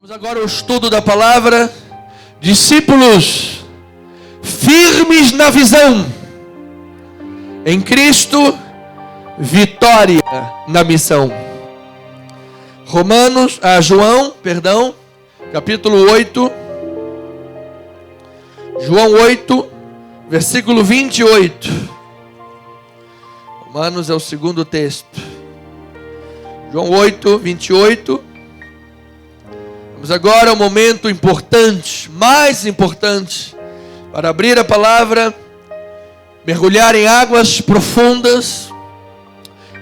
Vamos agora ao estudo da palavra. Discípulos firmes na visão. Em Cristo, vitória na missão. João, capítulo 8. João 8, versículo 28. Romanos é o segundo texto. João 8, 28. Vamos agora ao momento importante, mais importante, para abrir a palavra, mergulhar em águas profundas,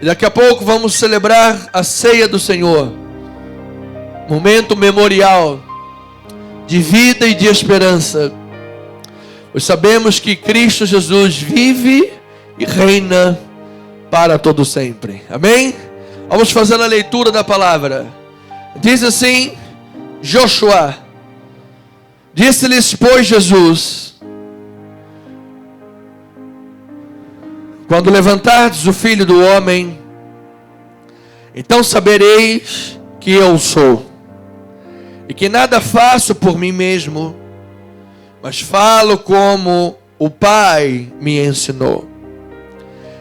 e daqui a pouco vamos celebrar a ceia do Senhor. Momento memorial de vida e de esperança. Pois sabemos que Cristo Jesus vive e reina para todo sempre. Amém? Vamos fazer a leitura da palavra. Diz assim: Josué, disse-lhes, pois, Jesus: quando levantardes o Filho do Homem, então sabereis que eu sou, e que nada faço por mim mesmo, mas falo como o Pai me ensinou.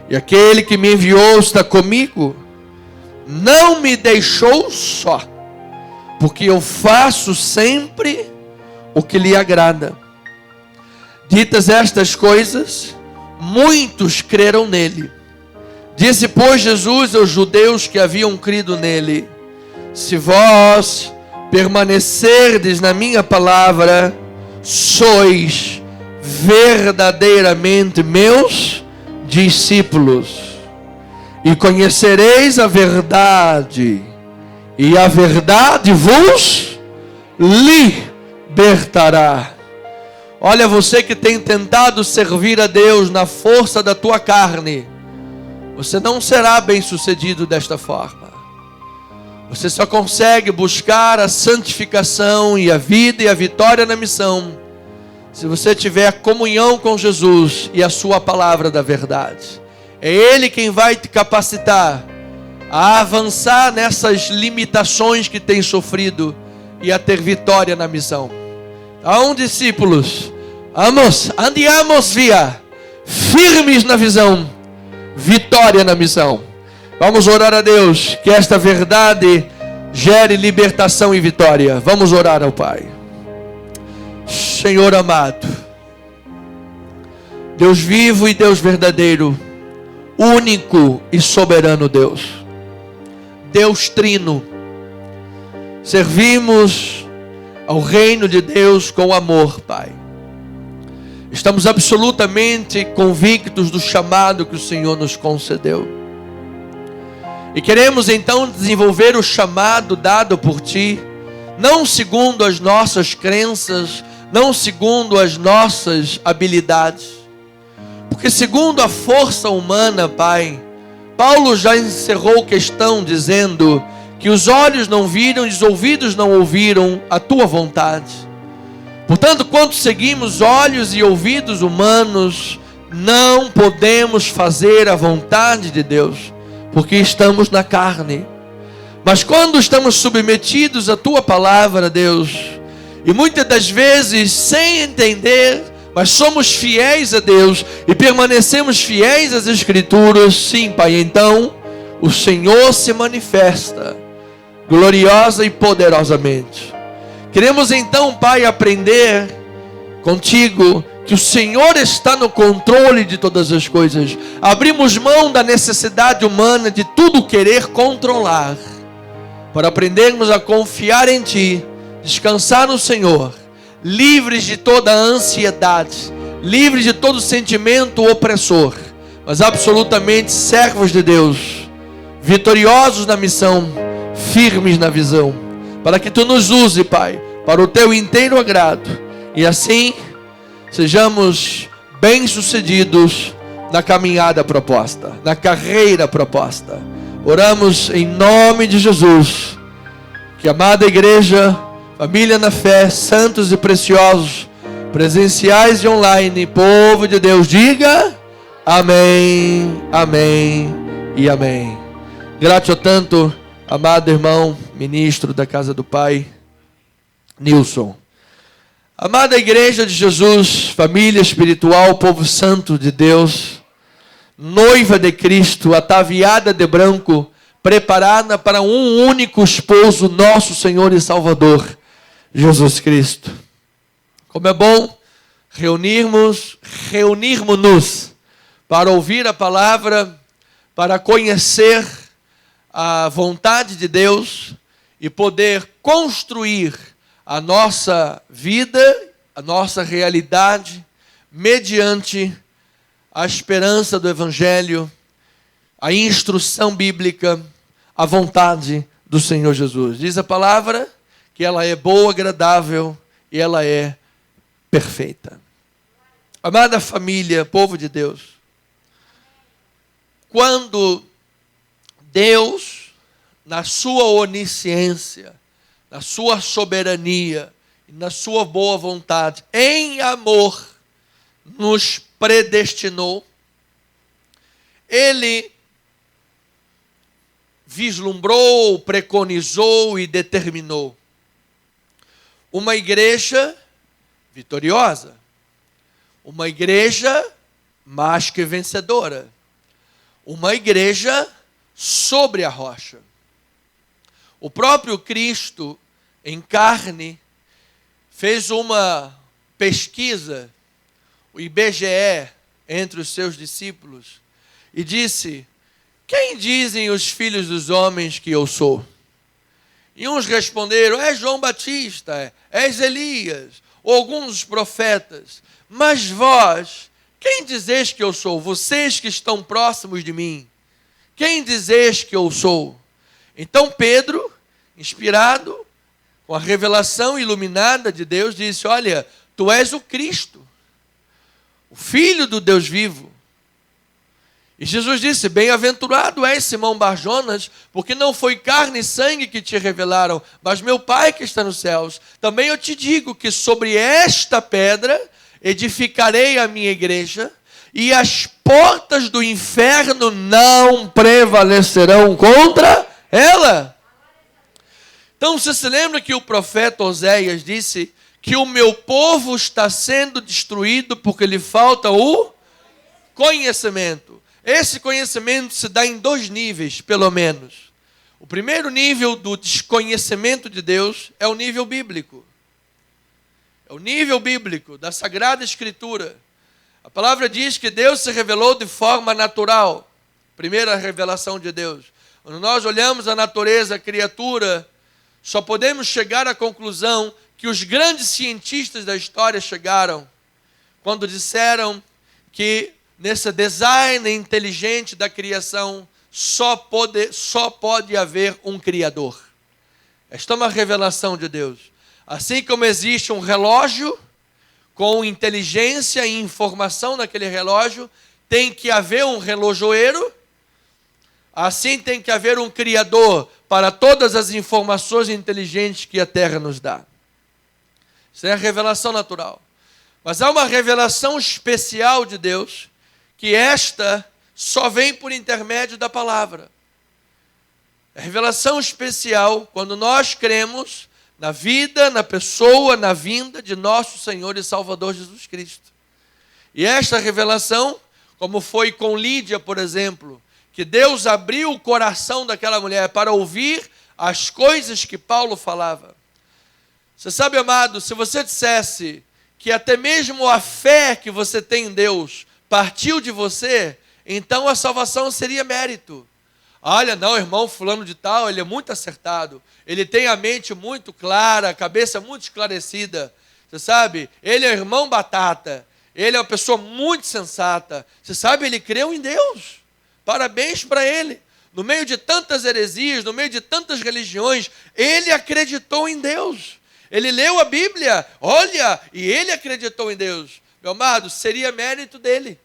E aquele que me enviou está comigo, não me deixou só, porque eu faço sempre o que lhe agrada. Ditas estas coisas, muitos creram nele. Disse, pois, Jesus aos judeus que haviam crido nele: se vós permanecerdes na minha palavra, sois verdadeiramente meus discípulos, e conhecereis a verdade, e a verdade vos libertará. Olha, você que tem tentado servir a Deus na força da tua carne, você não será bem sucedido desta forma. Você só consegue buscar a santificação e a vida e a vitória na missão se você tiver comunhão com Jesus e a sua palavra da verdade. É Ele quem vai te capacitar a avançar nessas limitações que tem sofrido e a ter vitória na missão. Então, discípulos, andiamos firmes na visão, vitória na missão. Vamos orar a Deus, que esta verdade gere libertação e vitória. Vamos orar ao Pai. Senhor amado, Deus vivo e Deus verdadeiro, único e soberano Deus, Deus trino, servimos ao reino de Deus com amor, Pai. Estamos absolutamente convictos do chamado que o Senhor nos concedeu. E queremos então desenvolver o chamado dado por Ti, não segundo as nossas crenças, não segundo as nossas habilidades, porque segundo a força humana, Pai, Paulo já encerrou questão dizendo que os olhos não viram e os ouvidos não ouviram a Tua vontade. Portanto, quando seguimos olhos e ouvidos humanos, não podemos fazer a vontade de Deus, porque estamos na carne. Mas quando estamos submetidos à Tua palavra, Deus, e muitas das vezes sem entender, mas somos fiéis a Deus e permanecemos fiéis às Escrituras, sim, Pai, então o Senhor se manifesta gloriosa e poderosamente. Queremos então, Pai, aprender contigo que o Senhor está no controle de todas as coisas. Abrimos mão da necessidade humana de tudo querer controlar, para aprendermos a confiar em Ti, descansar no Senhor, livres de toda a ansiedade, livres de todo sentimento opressor, mas absolutamente servos de Deus, vitoriosos na missão, firmes na visão, para que Tu nos use, Pai, para o Teu inteiro agrado, e assim sejamos bem-sucedidos na caminhada proposta, na carreira proposta. Oramos em nome de Jesus, que a amada igreja, família na fé, santos e preciosos, presenciais e online, povo de Deus, diga amém, amém e amém. Grato a tanto, amado irmão, ministro da casa do Pai, Nilson. Amada Igreja de Jesus, família espiritual, povo santo de Deus, noiva de Cristo, ataviada de branco, preparada para um único esposo, nosso Senhor e Salvador, Jesus Cristo. Como é bom reunirmos-nos para ouvir a palavra, para conhecer a vontade de Deus e poder construir a nossa vida, a nossa realidade, mediante a esperança do Evangelho, a instrução bíblica, a vontade do Senhor Jesus. Diz a palavra que ela é boa, agradável e ela é perfeita. Amada família, povo de Deus, quando Deus, na sua onisciência, na sua soberania e na sua boa vontade, em amor, nos predestinou, Ele vislumbrou, preconizou e determinou uma igreja vitoriosa, uma igreja mais que vencedora, uma igreja sobre a rocha. O próprio Cristo, em carne, fez uma pesquisa, o IBGE, entre os seus discípulos, e disse: quem dizem os filhos dos homens que eu sou? E uns responderam: é João Batista, és Elias, ou alguns dos profetas. Mas vós, quem dizeis que eu sou? Vocês que estão próximos de mim, quem dizeis que eu sou? Então Pedro, inspirado, com a revelação iluminada de Deus, disse: olha, tu és o Cristo, o Filho do Deus vivo. E Jesus disse: bem-aventurado és, Simão Barjonas, porque não foi carne e sangue que te revelaram, mas meu Pai que está nos céus. Também eu te digo que sobre esta pedra edificarei a minha igreja, e as portas do inferno não prevalecerão contra ela. Então você se lembra que o profeta Oséias disse que o meu povo está sendo destruído porque lhe falta o conhecimento. Esse conhecimento se dá em dois níveis, pelo menos. O primeiro nível do desconhecimento de Deus é o nível bíblico. É o nível bíblico da Sagrada Escritura. A palavra diz que Deus se revelou de forma natural. Primeira revelação de Deus. Quando nós olhamos a natureza, a criatura, só podemos chegar à conclusão que os grandes cientistas da história chegaram quando disseram que nesse design inteligente da criação só pode haver um Criador. Esta é uma revelação de Deus. Assim como existe um relógio com inteligência e informação naquele relógio, tem que haver um relojoeiro, assim tem que haver um Criador para todas as informações inteligentes que a Terra nos dá. Isso é a revelação natural. Mas há uma revelação especial de Deus, que esta só vem por intermédio da palavra. A revelação especial quando nós cremos na vida, na pessoa, na vinda de nosso Senhor e Salvador Jesus Cristo. E esta revelação, como foi com Lídia, por exemplo, que Deus abriu o coração daquela mulher para ouvir as coisas que Paulo falava. Você sabe, amado, se você dissesse que até mesmo a fé que você tem em Deus partiu de você, então a salvação seria mérito. Olha, não, irmão fulano de tal, ele é muito acertado. Ele tem a mente muito clara, a cabeça muito esclarecida. Você sabe, ele é o irmão batata. Ele é uma pessoa muito sensata. Você sabe, ele creu em Deus. Parabéns para ele. No meio de tantas heresias, no meio de tantas religiões, ele acreditou em Deus. Ele leu a Bíblia, olha, e ele acreditou em Deus. Meu amado, seria mérito dele.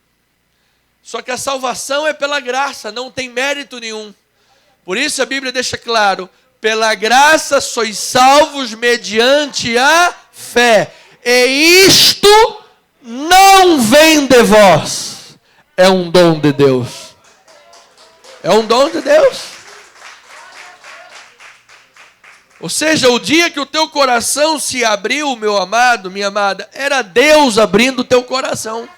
Só que a salvação é pela graça, não tem mérito nenhum. Por isso a Bíblia deixa claro: pela graça sois salvos mediante a fé. E isto não vem de vós, é um dom de Deus. É um dom de Deus. Ou seja, o dia que o teu coração se abriu, meu amado, minha amada, era Deus abrindo o teu coração.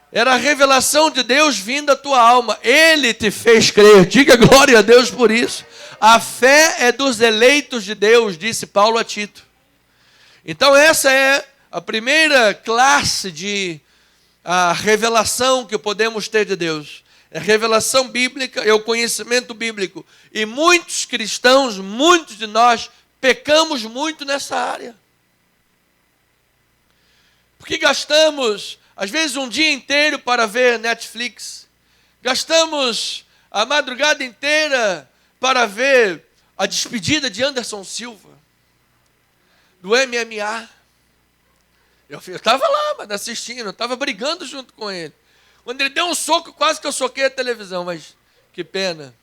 Era a revelação de Deus vindo à tua alma. Ele te fez crer. Diga glória a Deus por isso. A fé é dos eleitos de Deus, disse Paulo a Tito. Então essa é a primeira classe de revelação que podemos ter de Deus. É a revelação bíblica, é o conhecimento bíblico. E muitos cristãos, muitos de nós, pecamos muito nessa área. Porque gastamos, às vezes, um dia inteiro para ver Netflix. Gastamos a madrugada inteira para ver a despedida de Anderson Silva, do MMA. Eu estava lá, mas assistindo, estava brigando junto com ele. Quando ele deu um soco, quase que eu soquei a televisão, mas que pena.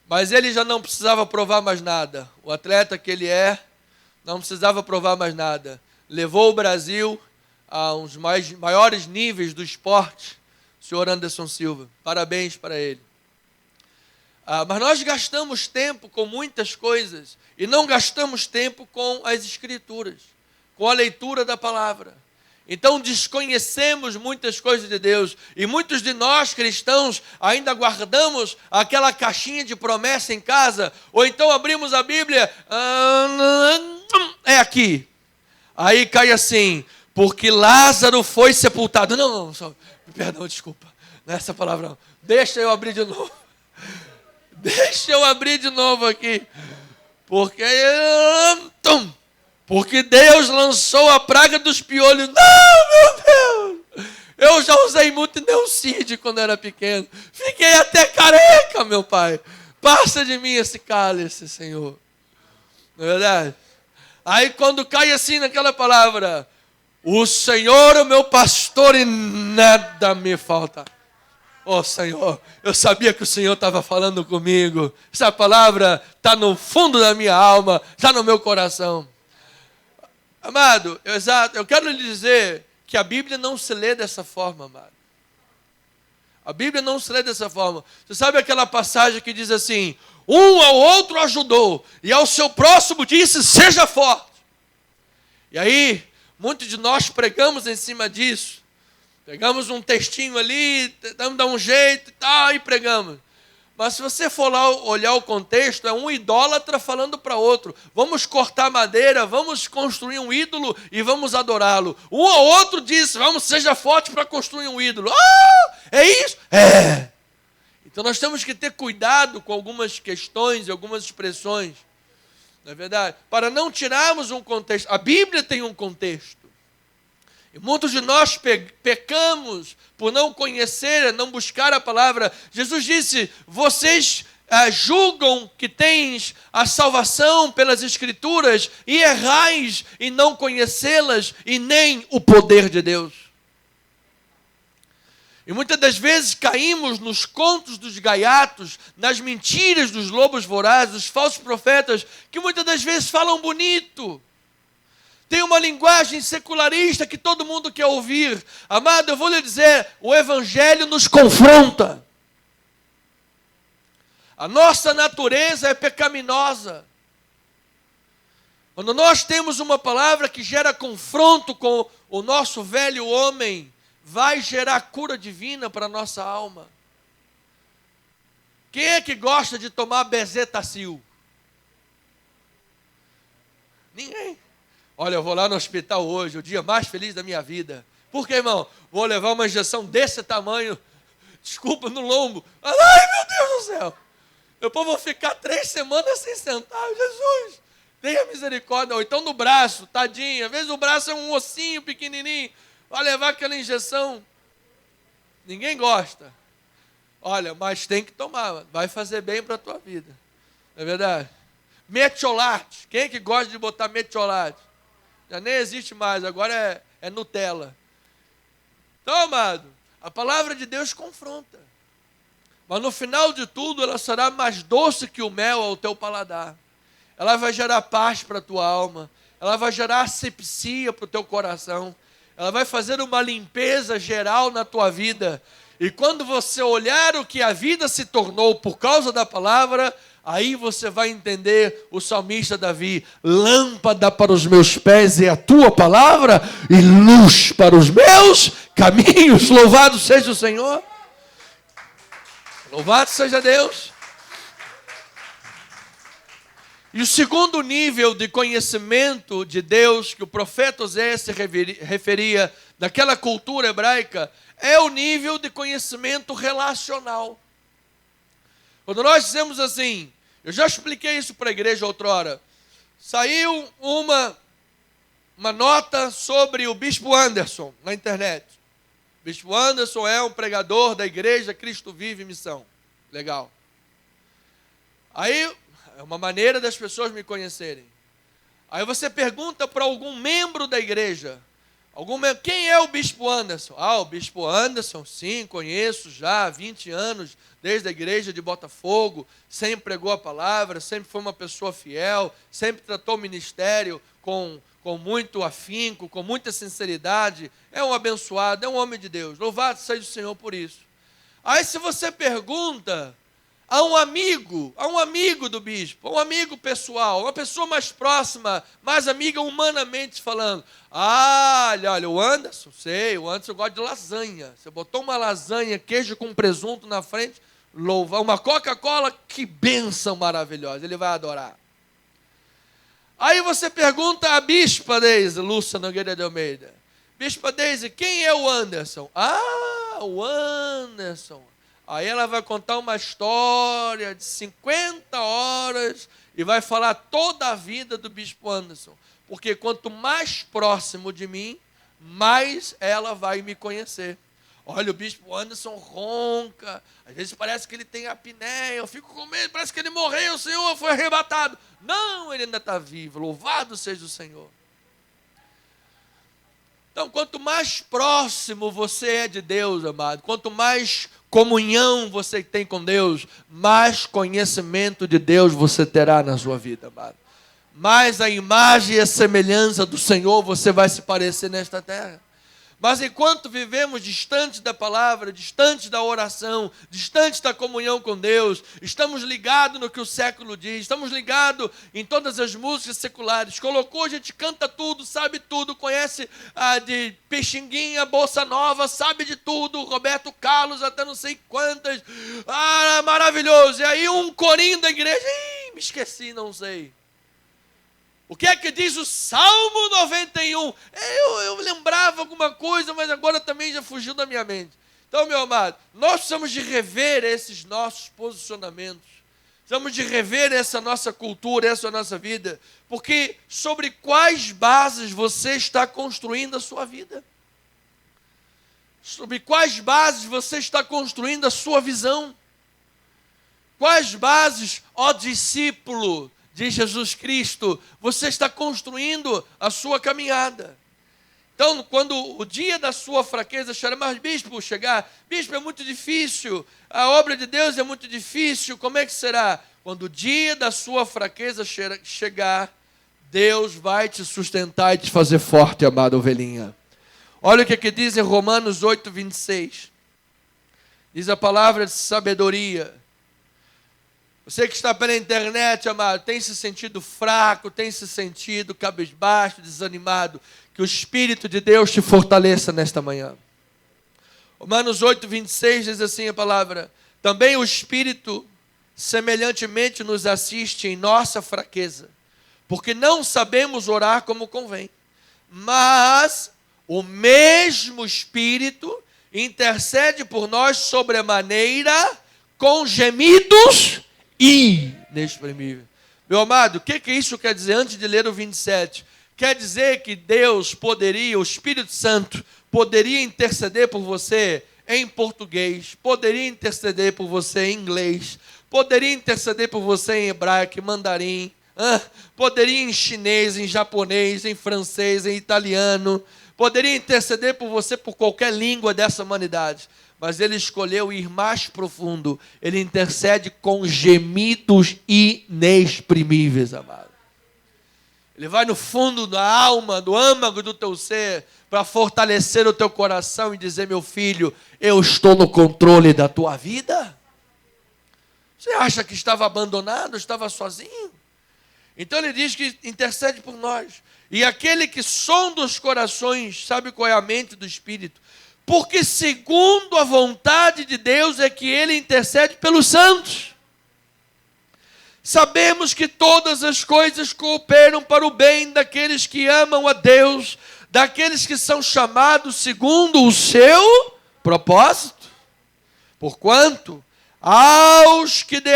Mas ele já não precisava provar mais nada. O atleta que ele é, não precisava provar mais nada. Levou o Brasil a uns maiores níveis do esporte, o senhor Anderson Silva. Parabéns para ele. Mas nós gastamos tempo com muitas coisas e não gastamos tempo com as Escrituras, com a leitura da palavra. Então desconhecemos muitas coisas de Deus. E muitos de nós cristãos ainda guardamos aquela caixinha de promessa em casa. Ou então abrimos a Bíblia, é aqui. Aí cai assim, porque Lázaro foi sepultado. Não, perdão, desculpa. Não é essa palavra não. Deixa eu abrir de novo. Deixa eu abrir de novo aqui. Porque Deus lançou a praga dos piolhos. Não, meu Deus! Eu já usei muito Neucídio quando era pequeno. Fiquei até careca, meu pai. Passa de mim esse cálice, Senhor. Não é verdade? Aí quando cai assim naquela palavra, o Senhor é o meu pastor e nada me falta. Oh, Senhor, eu sabia que o Senhor estava falando comigo. Essa palavra está no fundo da minha alma, está no meu coração. Amado, eu quero lhe dizer que a Bíblia não se lê dessa forma, amado. A Bíblia não se lê dessa forma. Você sabe aquela passagem que diz assim, um ao outro ajudou, e ao seu próximo disse, seja forte. E aí, muitos de nós pregamos em cima disso. Pegamos um textinho ali, tentamos dar um jeito e tal, e pregamos. Mas se você for lá olhar o contexto, é um idólatra falando para outro. Vamos cortar madeira, vamos construir um ídolo e vamos adorá-lo. Um ao outro disse, seja forte para construir um ídolo. É isso? É. Então nós temos que ter cuidado com algumas questões e algumas expressões. Não é verdade? Para não tirarmos um contexto. A Bíblia tem um contexto. E muitos de nós pecamos por não conhecer, não buscar a palavra. Jesus disse, vocês julgam que tens a salvação pelas Escrituras e errais em não conhecê-las e nem o poder de Deus. E muitas das vezes caímos nos contos dos gaiatos, nas mentiras dos lobos vorazes, dos falsos profetas, que muitas das vezes falam bonito. Tem uma linguagem secularista que todo mundo quer ouvir. Amado, eu vou lhe dizer, o Evangelho nos confronta. A nossa natureza é pecaminosa. Quando nós temos uma palavra que gera confronto com o nosso velho homem, vai gerar cura divina para a nossa alma. Quem é que gosta de tomar Bezetacil? Ninguém. Olha, eu vou lá no hospital hoje, o dia mais feliz da minha vida. Por quê, irmão? Vou levar uma injeção desse tamanho, desculpa, no lombo. Ai, meu Deus do céu. Depois vou ficar 3 semanas sem sentar. Jesus, tenha misericórdia. Ou então no braço, tadinho. Às vezes o braço é um ossinho pequenininho. Vai levar aquela injeção. Ninguém gosta. Olha, mas tem que tomar. Vai fazer bem para a tua vida. Não é verdade? Metiolate. Quem é que gosta de botar metiolate? Já nem existe mais, agora é Nutella. Então, amado, a palavra de Deus confronta. Mas no final de tudo, ela será mais doce que o mel ao teu paladar. Ela vai gerar paz para a tua alma. Ela vai gerar asepsia para o teu coração. Ela vai fazer uma limpeza geral na tua vida. E quando você olhar o que a vida se tornou por causa da palavra, Aí você vai entender o salmista Davi: lâmpada para os meus pés é a tua palavra e luz para os meus caminhos. Louvado seja o Senhor. Louvado seja Deus. E o segundo nível de conhecimento de Deus que o profeta Oséias se referia naquela cultura hebraica é o nível de conhecimento relacional. Quando nós dizemos assim, eu já expliquei isso para a igreja outrora, saiu uma nota sobre o Bispo Anderson na internet. O Bispo Anderson é um pregador da igreja Cristo Vive Missão. Legal. Aí, é uma maneira das pessoas me conhecerem. Aí você pergunta para algum membro da igreja, quem é o Bispo Anderson? O Bispo Anderson, sim, conheço já há 20 anos, desde a igreja de Botafogo, sempre pregou a palavra, sempre foi uma pessoa fiel, sempre tratou o ministério com muito afinco, com muita sinceridade, é um abençoado, é um homem de Deus, louvado seja o Senhor por isso. Aí se você pergunta a um amigo do bispo, um amigo pessoal, uma pessoa mais próxima, mais amiga humanamente falando, olha, o Anderson gosta de lasanha, você botou uma lasanha, queijo com presunto na frente, louva, uma Coca-Cola, que bênção maravilhosa, ele vai adorar. Aí você pergunta à bispa Deise, Lúcia Nogueira de Almeida, bispa Deise, quem é o Anderson? O Anderson. Aí ela vai contar uma história de 50 horas e vai falar toda a vida do Bispo Anderson. Porque quanto mais próximo de mim, mais ela vai me conhecer. Olha, o Bispo Anderson ronca, às vezes parece que ele tem apneia, eu fico com medo, parece que ele morreu, o Senhor foi arrebatado. Não, ele ainda está vivo, louvado seja o Senhor. Então, quanto mais próximo você é de Deus, amado, quanto mais comunhão você tem com Deus, mais conhecimento de Deus você terá na sua vida, amado. Mais a imagem e a semelhança do Senhor você vai se parecer nesta terra. Mas enquanto vivemos distante da palavra, distante da oração, distante da comunhão com Deus, estamos ligados no que o século diz, estamos ligados em todas as músicas seculares, colocou, a gente canta tudo, sabe tudo, conhece de Pixinguinha, Bossa Nova, sabe de tudo, Roberto Carlos, até não sei quantas, maravilhoso, e aí um corinho da igreja, me esqueci, não sei. O que é que diz o Salmo 91? Eu lembrava alguma coisa, mas agora também já fugiu da minha mente. Então, meu amado, nós precisamos de rever esses nossos posicionamentos. Precisamos de rever essa nossa cultura, essa nossa vida. Porque sobre quais bases você está construindo a sua vida? Sobre quais bases você está construindo a sua visão? Quais bases, ó discípulo de Jesus Cristo, você está construindo a sua caminhada? Então, quando o dia da sua fraqueza chegar, mas bispo, é muito difícil, a obra de Deus é muito difícil, como é que será? Quando o dia da sua fraqueza chegar, Deus vai te sustentar e te fazer forte, amada ovelhinha. Olha o que diz em Romanos 8, 26. Diz a palavra de sabedoria. Você que está pela internet, amado, tem se sentido fraco, tem se sentido cabisbaixo, desanimado, que o Espírito de Deus te fortaleça nesta manhã. Romanos 8, 26 diz assim a palavra: também o Espírito semelhantemente nos assiste em nossa fraqueza, porque não sabemos orar como convém, mas o mesmo Espírito intercede por nós sobremaneira com gemidos inexprimível. Meu amado, o que isso quer dizer? Antes de ler o 27, quer dizer que Deus poderia, o Espírito Santo poderia interceder por você em português, poderia interceder por você em inglês, poderia interceder por você em hebraico, em mandarim, poderia em chinês, em japonês, em francês, em italiano, poderia interceder por você por qualquer língua dessa humanidade. Mas ele escolheu ir mais profundo. Ele intercede com gemidos inexprimíveis, amado. Ele vai no fundo da alma, do âmago do teu ser, para fortalecer o teu coração e dizer: meu filho, eu estou no controle da tua vida. Você acha que estava abandonado, estava sozinho? Então ele diz que intercede por nós. E aquele que sonda os corações, sabe qual é a mente do Espírito? Porque segundo a vontade de Deus é que ele intercede pelos santos. Sabemos que todas as coisas cooperam para o bem daqueles que amam a Deus, daqueles que são chamados segundo o seu propósito. Porquanto, aos que de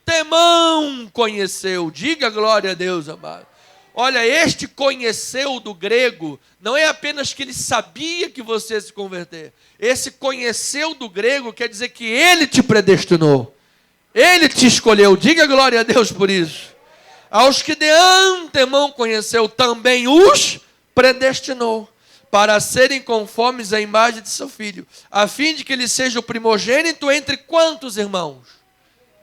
antemão conheceu, diga glória a Deus, amado. Olha, este conheceu do grego, não é apenas que ele sabia que você ia se converter. Esse conheceu do grego quer dizer que ele te predestinou. Ele te escolheu, diga glória a Deus por isso. Aos que de antemão conheceu, também os predestinou, para serem conformes à imagem de seu Filho, a fim de que ele seja o primogênito entre quantos irmãos?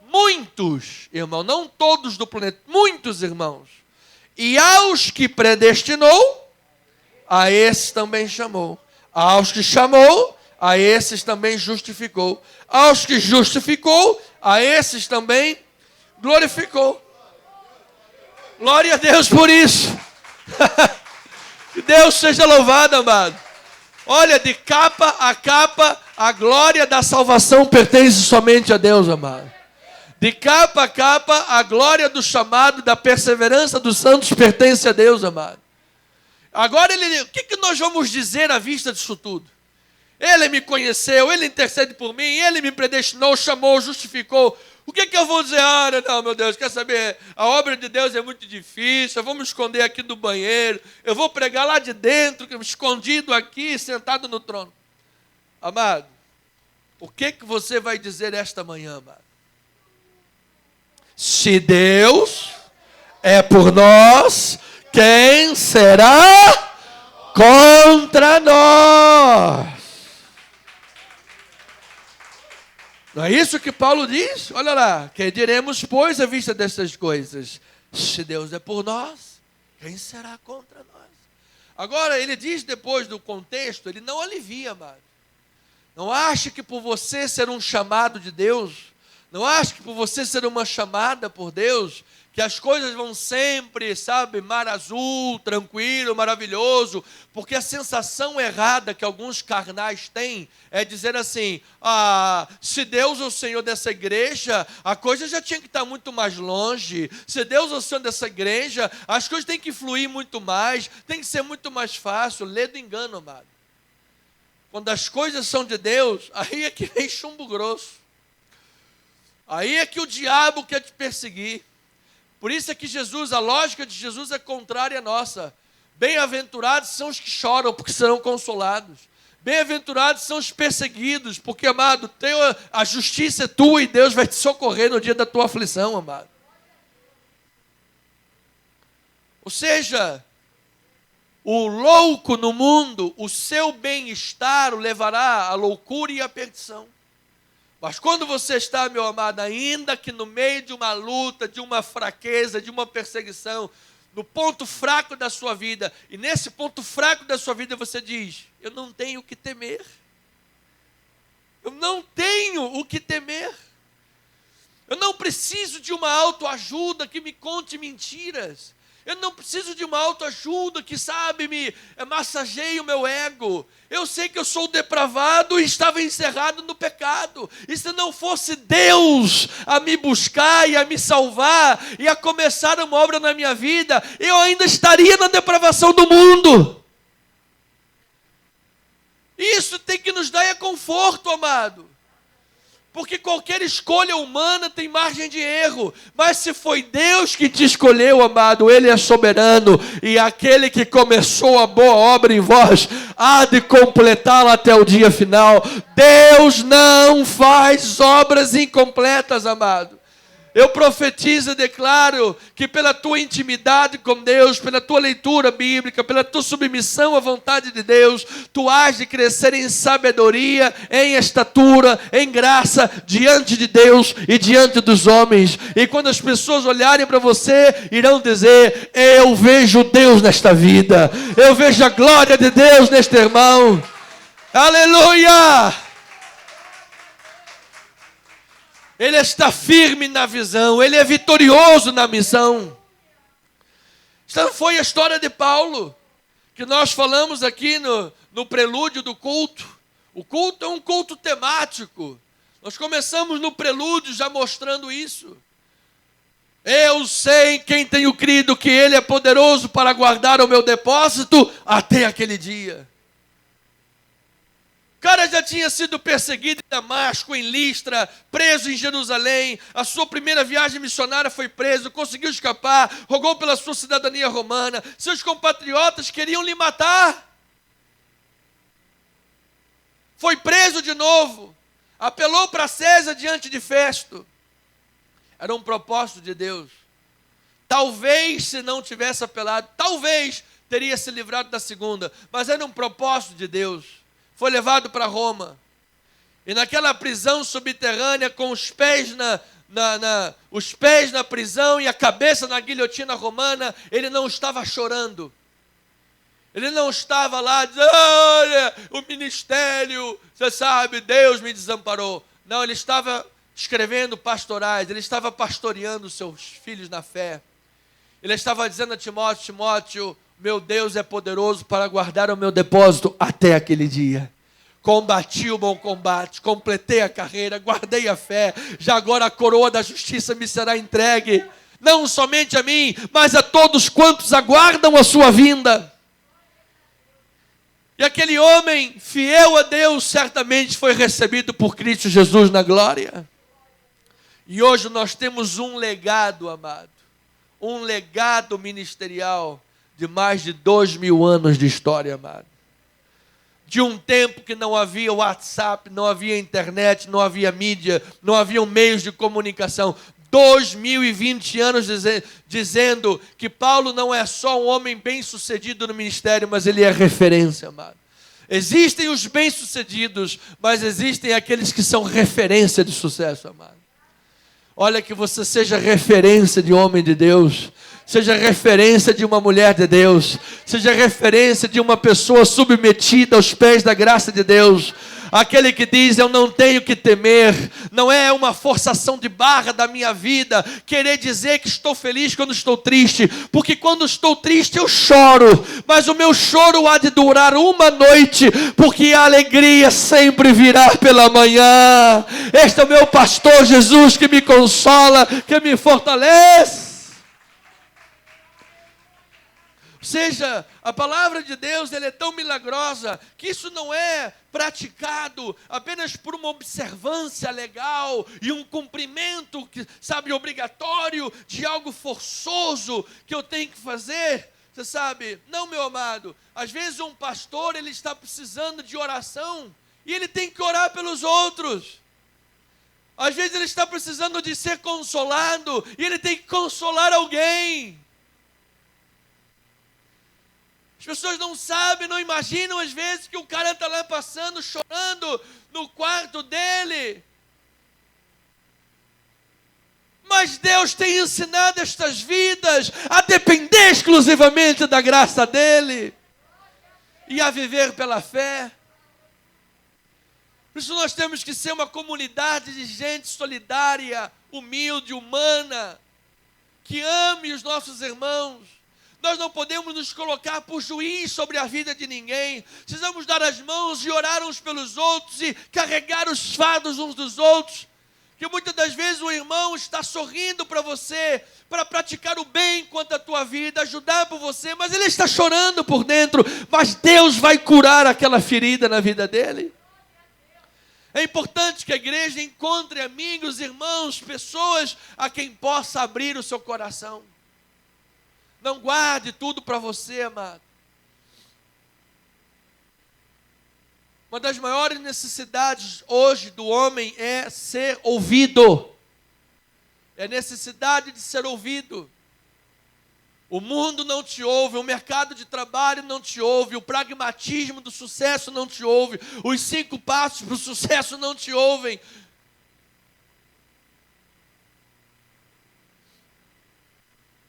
Muitos irmãos, não todos do planeta, muitos irmãos. E aos que predestinou, a esses também chamou. Aos que chamou, a esses também justificou. Aos que justificou, a esses também glorificou. Glória a Deus por isso. Que Deus seja louvado, amado. Olha, de capa, a glória da salvação pertence somente a Deus, amado. De capa a capa, a glória do chamado, da perseverança dos santos pertence a Deus, amado. Agora, o que nós vamos dizer à vista disso tudo? Ele me conheceu, Ele intercede por mim, Ele me predestinou, chamou, justificou. O que eu vou dizer? Não, meu Deus, quer saber? A obra de Deus é muito difícil, eu vou me esconder aqui do banheiro, eu vou pregar lá de dentro, escondido aqui, sentado no trono. Amado, o que você vai dizer esta manhã, amado? Se Deus é por nós, quem será contra nós? Não é isso que Paulo diz? Olha lá, que diremos, pois, à vista dessas coisas? Se Deus é por nós, quem será contra nós? Agora, ele diz depois do contexto, ele não alivia, amado. Não ache que por você ser um chamado de Deus, não ache que por você ser uma chamada por Deus, que as coisas vão sempre, sabe, mar azul, tranquilo, maravilhoso, porque a sensação errada que alguns carnais têm é dizer assim, se Deus é o Senhor dessa igreja, a coisa já tinha que estar muito mais longe. Se Deus é o Senhor dessa igreja, as coisas têm que fluir muito mais, tem que ser muito mais fácil. Lê do engano, amado. Quando as coisas são de Deus, aí é que vem chumbo grosso. Aí é que o diabo quer te perseguir. Por isso é que Jesus, a lógica de Jesus é contrária à nossa. Bem-aventurados são os que choram, porque serão consolados. Bem-aventurados são os perseguidos, porque, amado, a justiça é tua e Deus vai te socorrer no dia da tua aflição, amado. Ou seja, o louco no mundo, o seu bem-estar o levará à loucura e à perdição. Mas quando você está, meu amado, ainda que no meio de uma luta, de uma fraqueza, de uma perseguição, no ponto fraco da sua vida, e nesse ponto fraco da sua vida você diz, eu não tenho o que temer. Eu não tenho o que temer. Eu não preciso de uma autoajuda que me conte mentiras. Eu não preciso de uma autoajuda que, sabe, me massageie o meu ego. Eu sei que eu sou depravado e estava encerrado no pecado. E se não fosse Deus a me buscar e a me salvar e a começar uma obra na minha vida, eu ainda estaria na depravação do mundo. Isso tem que nos dar conforto, amado. Porque qualquer escolha humana tem margem de erro. Mas se foi Deus que te escolheu, amado, Ele é soberano. E aquele que começou a boa obra em vós, há de completá-la até o dia final. Deus não faz obras incompletas, amado. Eu profetizo e declaro que pela tua intimidade com Deus, pela tua leitura bíblica, pela tua submissão à vontade de Deus, tu has de crescer em sabedoria, em estatura, em graça, diante de Deus e diante dos homens. E quando as pessoas olharem para você, irão dizer, eu vejo Deus nesta vida, eu vejo a glória de Deus neste irmão. Aleluia! Ele está firme na visão, ele é vitorioso na missão. Esta foi a história de Paulo, que nós falamos aqui no prelúdio do culto. O culto é um culto temático. Nós começamos no prelúdio já mostrando isso. Eu sei em quem tenho crido que Ele é poderoso para guardar o meu depósito até aquele dia. O cara já tinha sido perseguido em Damasco, em Listra, preso em Jerusalém. A sua primeira viagem missionária foi preso, conseguiu escapar, rogou pela sua cidadania romana. Seus compatriotas queriam lhe matar. Foi preso de novo. Apelou para César diante de Festo. Era um propósito de Deus. Talvez, se não tivesse apelado, talvez teria se livrado da segunda. Mas era um propósito de Deus. Foi levado para Roma. E naquela prisão subterrânea, com os pés os pés na prisão e a cabeça na guilhotina romana, ele não estava chorando. Ele não estava lá dizendo, olha, o ministério, você sabe, Deus me desamparou. Não, ele estava escrevendo pastorais, ele estava pastoreando os seus filhos na fé. Ele estava dizendo a Timóteo, Timóteo, meu Deus é poderoso para guardar o meu depósito até aquele dia. Combati o bom combate, completei a carreira, guardei a fé, já agora a coroa da justiça me será entregue, não somente a mim, mas a todos quantos aguardam a sua vinda. E aquele homem, fiel a Deus, certamente foi recebido por Cristo Jesus na glória. E hoje nós temos um legado, amado, um legado ministerial de mais de 2000 anos de história, amado. De um tempo que não havia WhatsApp, não havia internet, não havia mídia, não havia meios de comunicação. 2020 anos dizendo que Paulo não é só um homem bem-sucedido no ministério, mas ele é referência, amado. Existem os bem-sucedidos, mas existem aqueles que são referência de sucesso, amado. Olha, que você seja referência de homem de Deus, seja referência de uma mulher de Deus, seja referência de uma pessoa submetida aos pés da graça de Deus. Aquele que diz, eu não tenho que temer, não é uma forçação de barra da minha vida, querer dizer que estou feliz quando estou triste, porque quando estou triste eu choro, mas o meu choro há de durar uma noite, porque a alegria sempre virá pela manhã. Este é o meu pastor Jesus que me consola, que me fortalece. Ou seja, a palavra de Deus ela é tão milagrosa que isso não é praticado apenas por uma observância legal e um cumprimento, sabe, obrigatório de algo forçoso que eu tenho que fazer. Você sabe, não, meu amado, às vezes um pastor ele está precisando de oração e ele tem que orar pelos outros. Às vezes ele está precisando de ser consolado e ele tem que consolar alguém. As pessoas não sabem, não imaginam às vezes que o cara está lá passando, chorando no quarto dele. Mas Deus tem ensinado estas vidas a depender exclusivamente da graça dele e a viver pela fé. Por isso nós temos que ser uma comunidade de gente solidária, humilde, humana, que ame os nossos irmãos. Nós não podemos nos colocar por juiz sobre a vida de ninguém. Precisamos dar as mãos e orar uns pelos outros e carregar os fardos uns dos outros. Que muitas das vezes o irmão está sorrindo para você, para praticar o bem quanto à tua vida, ajudar por você, mas ele está chorando por dentro. Mas Deus vai curar aquela ferida na vida dele. É importante que a igreja encontre amigos, irmãos, pessoas a quem possa abrir o seu coração. Não guarde tudo para você, amado. Uma das maiores necessidades hoje do homem é ser ouvido. É necessidade de ser ouvido. O mundo não te ouve, o mercado de trabalho não te ouve, o pragmatismo do sucesso não te ouve, os 5 passos para o sucesso não te ouvem.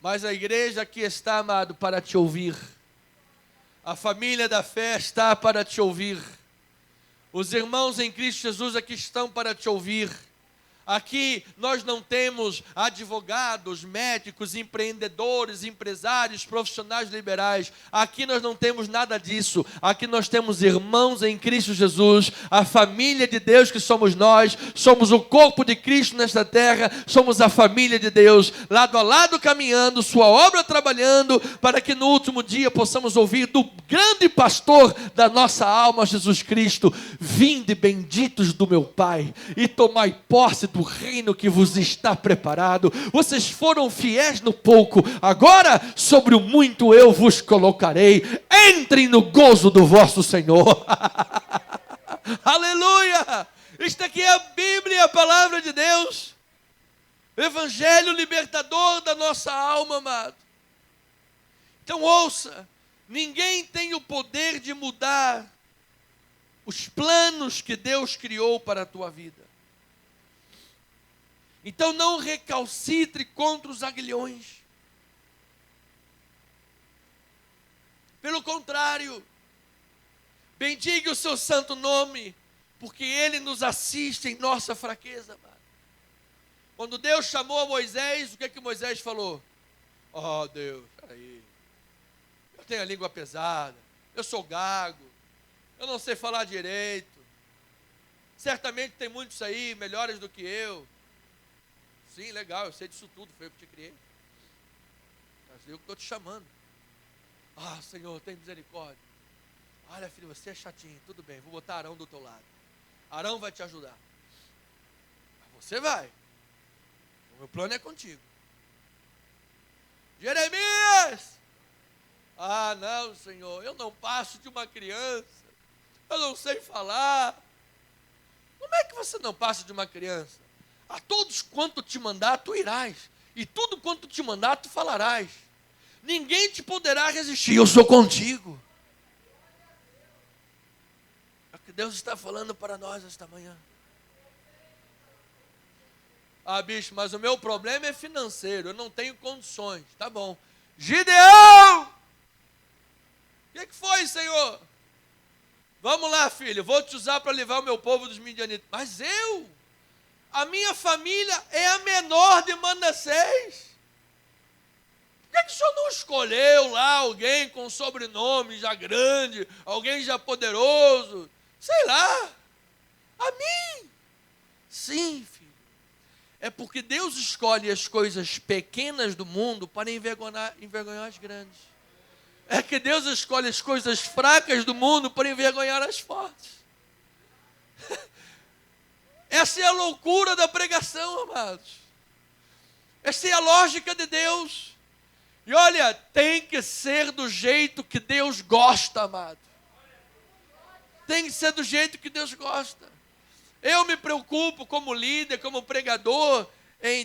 Mas a igreja aqui está, amado, para te ouvir. A família da fé está para te ouvir. Os irmãos em Cristo Jesus aqui estão para te ouvir. Aqui nós não temos advogados, médicos, empreendedores, empresários, profissionais liberais. Aqui nós não temos nada disso. Aqui nós temos irmãos em Cristo Jesus, a família de Deus que somos nós, somos o corpo de Cristo nesta terra, somos a família de Deus, lado a lado caminhando, sua obra trabalhando, para que no último dia possamos ouvir do grande pastor da nossa alma, Jesus Cristo: vinde benditos do meu Pai, e tomai posse do reino que vos está preparado. Vocês foram fiéis no pouco, agora sobre o muito eu vos colocarei. Entrem no gozo do vosso Senhor. Aleluia! Isto aqui é a Bíblia, a palavra de Deus, o evangelho libertador da nossa alma, amado. Então ouça, ninguém tem o poder de mudar os planos que Deus criou para a tua vida. Então não recalcitre contra os aguilhões. Pelo contrário, bendiga o seu santo nome, porque Ele nos assiste em nossa fraqueza, amado. Quando Deus chamou a Moisés, o que Moisés falou? Oh Deus, peraí, eu tenho a língua pesada, eu sou gago, eu não sei falar direito, certamente tem muitos aí melhores do que eu. Sim, legal, eu sei disso tudo, foi eu que te criei. Mas eu que estou te chamando. Ah, Senhor, tem misericórdia. Olha, filho, você é chatinho, tudo bem, vou botar Arão do teu lado. Arão vai te ajudar. Mas você vai. O meu plano é contigo. Jeremias! Ah, não, Senhor, eu não passo de uma criança. Eu não sei falar. Como é que você não passa de uma criança? A todos quanto te mandar, tu irás. E tudo quanto te mandar, tu falarás. Ninguém te poderá resistir. Eu sou contigo. É o que Deus está falando para nós esta manhã. Ah, bicho, mas o meu problema é financeiro. Eu não tenho condições. Tá bom. Gideão! O que foi, Senhor? Vamos lá, filho. Vou te usar para levar o meu povo dos midianitas. Mas a minha família é a menor de Manassés. Por que o senhor não escolheu lá alguém com sobrenome já grande, alguém já poderoso? Sei lá. A mim? Sim, filho. É porque Deus escolhe as coisas pequenas do mundo para envergonhar as grandes. É que Deus escolhe as coisas fracas do mundo para envergonhar as fortes. Essa é a loucura da pregação, amados. Essa é a lógica de Deus. E olha, tem que ser do jeito que Deus gosta, amado. Tem que ser do jeito que Deus gosta. Eu me preocupo como líder, como pregador,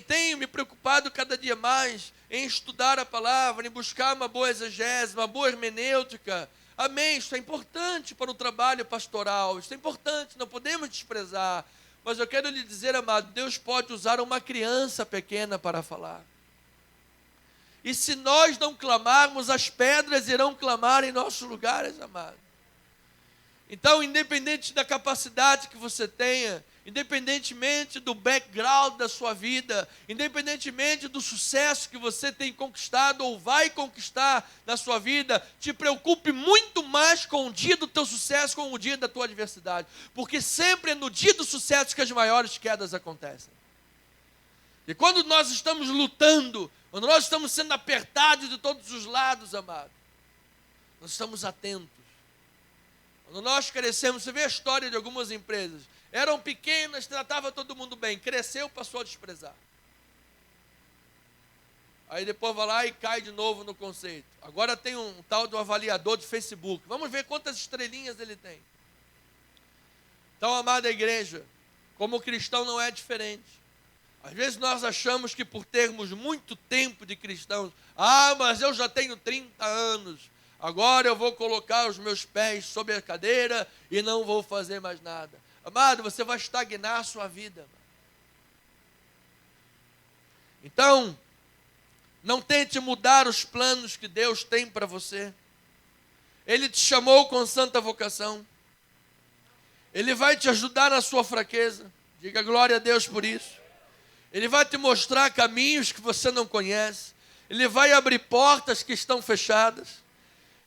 tenho me preocupado cada dia mais em estudar a palavra, em buscar uma boa exegese, uma boa hermenêutica. Amém, isso é importante para o trabalho pastoral, isso é importante, não podemos desprezar. Mas eu quero lhe dizer, amado, Deus pode usar uma criança pequena para falar. E se nós não clamarmos, as pedras irão clamar em nossos lugares, amado. Então, independente da capacidade que você tenha, independentemente do background da sua vida, independentemente do sucesso que você tem conquistado ou vai conquistar na sua vida, te preocupe muito mais com o dia do teu sucesso, com o dia da tua adversidade, porque sempre é no dia do sucesso que as maiores quedas acontecem. E quando nós estamos lutando, quando nós estamos sendo apertados de todos os lados, amado, nós estamos atentos. Quando nós crescemos, você vê a história de algumas empresas, eram pequenas, tratava todo mundo bem, cresceu, passou a desprezar. Aí depois vai lá e cai de novo no conceito. Agora tem um tal do avaliador de Facebook, vamos ver quantas estrelinhas ele tem. Então, amada igreja, como cristão não é diferente. Às vezes nós achamos que por termos muito tempo de cristãos, mas eu já tenho 30 anos, agora eu vou colocar os meus pés sobre a cadeira e não vou fazer mais nada. Amado, você vai estagnar a sua vida. Amado. Então, não tente mudar os planos que Deus tem para você. Ele te chamou com santa vocação. Ele vai te ajudar na sua fraqueza. Diga glória a Deus por isso. Ele vai te mostrar caminhos que você não conhece. Ele vai abrir portas que estão fechadas.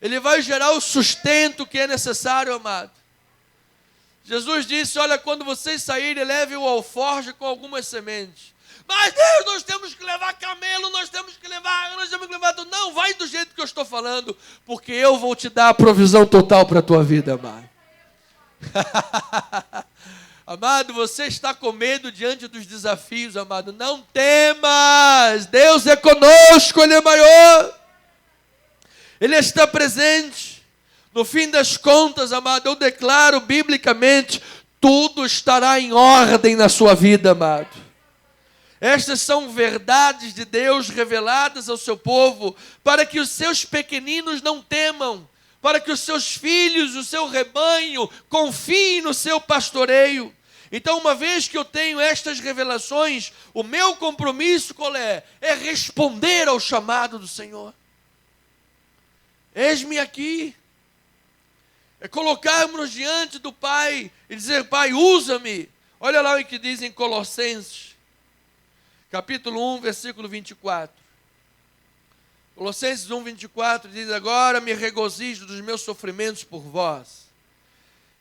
Ele vai gerar o sustento que é necessário, amado. Jesus disse, olha, quando vocês saírem, levem o alforje com algumas sementes. Mas Deus, nós temos que levar camelo, nós temos que levar tudo. Não, vai do jeito que eu estou falando, porque eu vou te dar a provisão total para a tua vida, amado. Amado, você está com medo diante dos desafios, amado. Não temas, Deus é conosco, Ele é maior. Ele está presente. No fim das contas, amado, eu declaro biblicamente, tudo estará em ordem na sua vida, amado. Estas são verdades de Deus reveladas ao seu povo, para que os seus pequeninos não temam, para que os seus filhos, o seu rebanho, confiem no seu pastoreio. Então, uma vez que eu tenho estas revelações, o meu compromisso qual é? É responder ao chamado do Senhor. Eis-me aqui. É colocarmos diante do Pai e dizer, Pai, usa-me. Olha lá o que diz em Colossenses, capítulo 1, versículo 24. Colossenses 1, 24 diz, agora me regozijo dos meus sofrimentos por vós,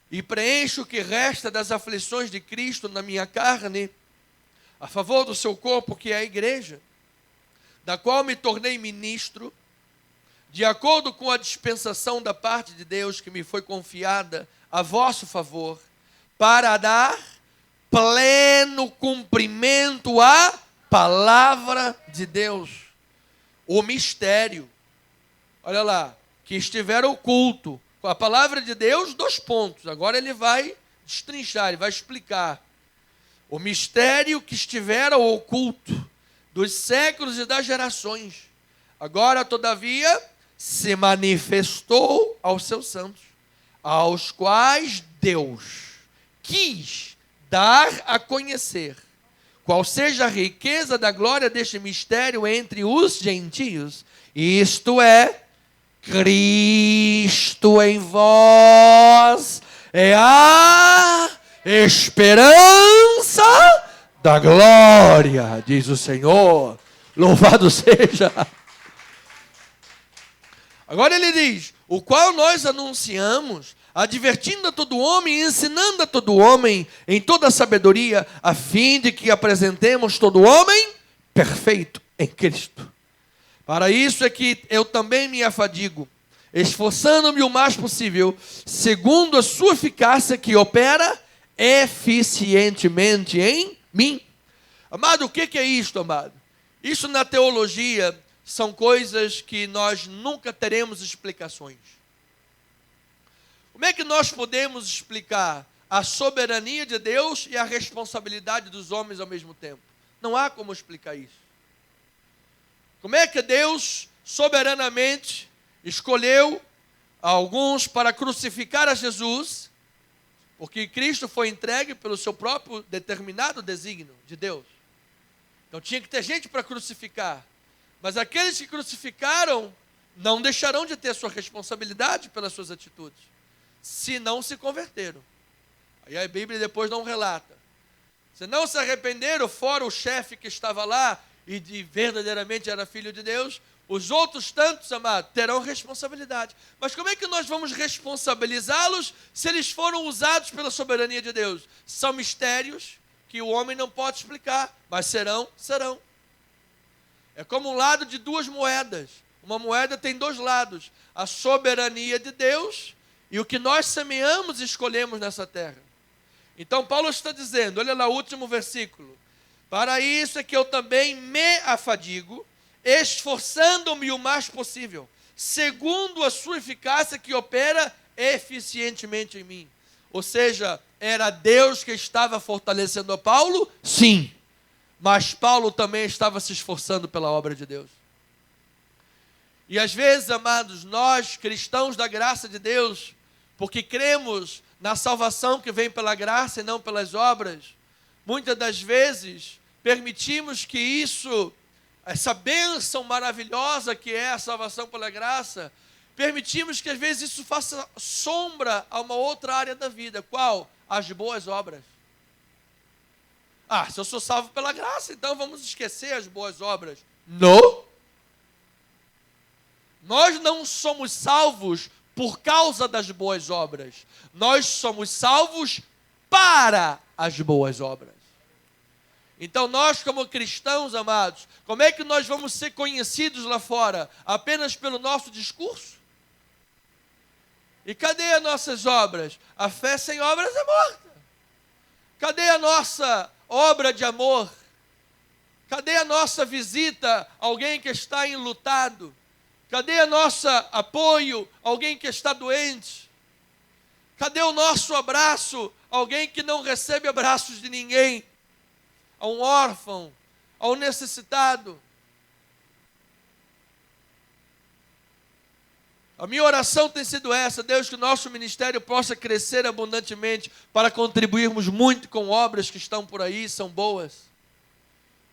e preencho o que resta das aflições de Cristo na minha carne, a favor do seu corpo, que é a igreja, da qual me tornei ministro, de acordo com a dispensação da parte de Deus que me foi confiada a vosso favor, para dar pleno cumprimento à palavra de Deus, o mistério, olha lá, que estiver oculto. A palavra de Deus, 2 pontos. Agora ele vai destrinchar, ele vai explicar. O mistério que estivera oculto dos séculos e das gerações, agora, todavia, se manifestou aos seus santos, aos quais Deus quis dar a conhecer qual seja a riqueza da glória deste mistério entre os gentios, isto é, Cristo em vós é a esperança da glória, diz o Senhor. Louvado seja. Agora ele diz, o qual nós anunciamos, advertindo a todo homem e ensinando a todo homem em toda a sabedoria, a fim de que apresentemos todo homem perfeito em Cristo. Para isso é que eu também me afadigo, esforçando-me o mais possível, segundo a sua eficácia que opera eficientemente em mim. Amado, o que é isto, amado? Isso na teologia são coisas que nós nunca teremos explicações. Como é que nós podemos explicar a soberania de Deus e a responsabilidade dos homens ao mesmo tempo? Não há como explicar isso. Como é que Deus soberanamente escolheu alguns para crucificar a Jesus, porque Cristo foi entregue pelo seu próprio determinado desígnio de Deus. Então tinha que ter gente para crucificar. Mas aqueles que crucificaram não deixarão de ter sua responsabilidade pelas suas atitudes, se não se converteram. Aí a Bíblia depois não relata. Se não se arrependeram, fora o chefe que estava lá e verdadeiramente era filho de Deus, os outros tantos, amados, terão responsabilidade. Mas como é que nós vamos responsabilizá-los se eles foram usados pela soberania de Deus? São mistérios que o homem não pode explicar, mas serão. É como um lado de 2 moedas. Uma moeda tem 2 lados. A soberania de Deus e o que nós semeamos e escolhemos nessa terra. Então Paulo está dizendo, olha lá o último versículo. Para isso é que eu também me afadigo, esforçando-me o mais possível, segundo a sua eficácia que opera eficientemente em mim. Ou seja, era Deus que estava fortalecendo a Paulo? Sim. Mas Paulo também estava se esforçando pela obra de Deus. E às vezes, amados, nós, cristãos da graça de Deus, porque cremos na salvação que vem pela graça e não pelas obras, muitas das vezes permitimos que isso, essa bênção maravilhosa que é a salvação pela graça, permitimos que às vezes isso faça sombra a uma outra área da vida. Qual? As boas obras. Se eu sou salvo pela graça, então vamos esquecer as boas obras. Não. Nós não somos salvos por causa das boas obras. Nós somos salvos para as boas obras. Então nós, como cristãos, amados, como é que nós vamos ser conhecidos lá fora? Apenas pelo nosso discurso? E cadê as nossas obras? A fé sem obras é morta. Cadê a nossa obra de amor? Cadê a nossa visita a alguém que está enlutado? Cadê o nosso apoio a alguém que está doente? Cadê o nosso abraço a alguém que não recebe abraços de ninguém? A um órfão, a um necessitado? A minha oração tem sido essa: Deus, que o nosso ministério possa crescer abundantemente para contribuirmos muito com obras que estão por aí, são boas.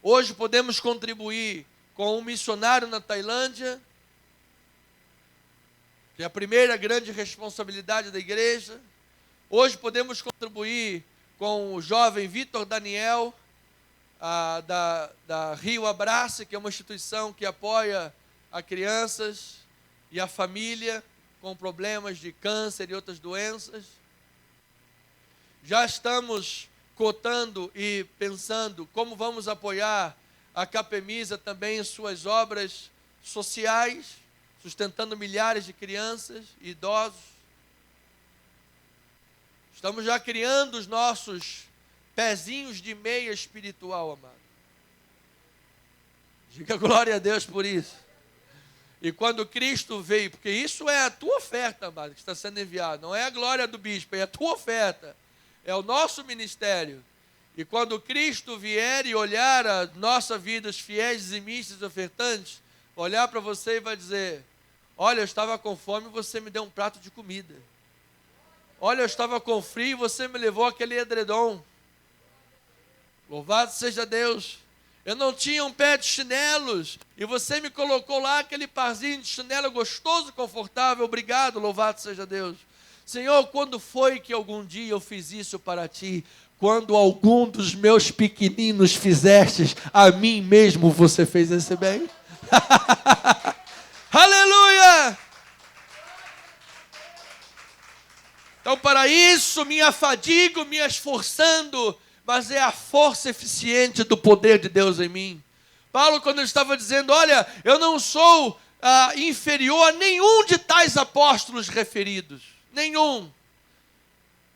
Hoje podemos contribuir com um missionário na Tailândia, que é a primeira grande responsabilidade da igreja. Hoje podemos contribuir com o jovem Vitor Daniel, da Rio Abraça, que é uma instituição que apoia a crianças e a família com problemas de câncer e outras doenças. Já estamos cotando e pensando como vamos apoiar a Capemisa também em suas obras sociais, sustentando milhares de crianças e idosos. Estamos já criando os nossos pezinhos de meia espiritual, amado. Diga glória a Deus por isso. E quando Cristo veio, porque isso é a tua oferta, amado, que está sendo enviada, não é a glória do bispo, é a tua oferta, é o nosso ministério. E quando Cristo vier e olhar a nossa vida, os fiéis, dizimistas e ofertantes, olhar para você e vai dizer: olha, eu estava com fome e você me deu um prato de comida. Olha, eu estava com frio e você me levou aquele edredom. Louvado seja Deus. Eu não tinha um pé de chinelos e você me colocou lá aquele parzinho de chinelo gostoso, confortável. Obrigado, louvado seja Deus. Senhor, quando foi que algum dia eu fiz isso para ti? Quando algum dos meus pequeninos fizestes, a mim mesmo você fez esse bem? Aleluia! Então, para isso me afadigo, me esforçando, mas é a força eficiente do poder de Deus em mim. Paulo, quando ele estava dizendo: olha, eu não sou inferior a nenhum de tais apóstolos referidos, nenhum.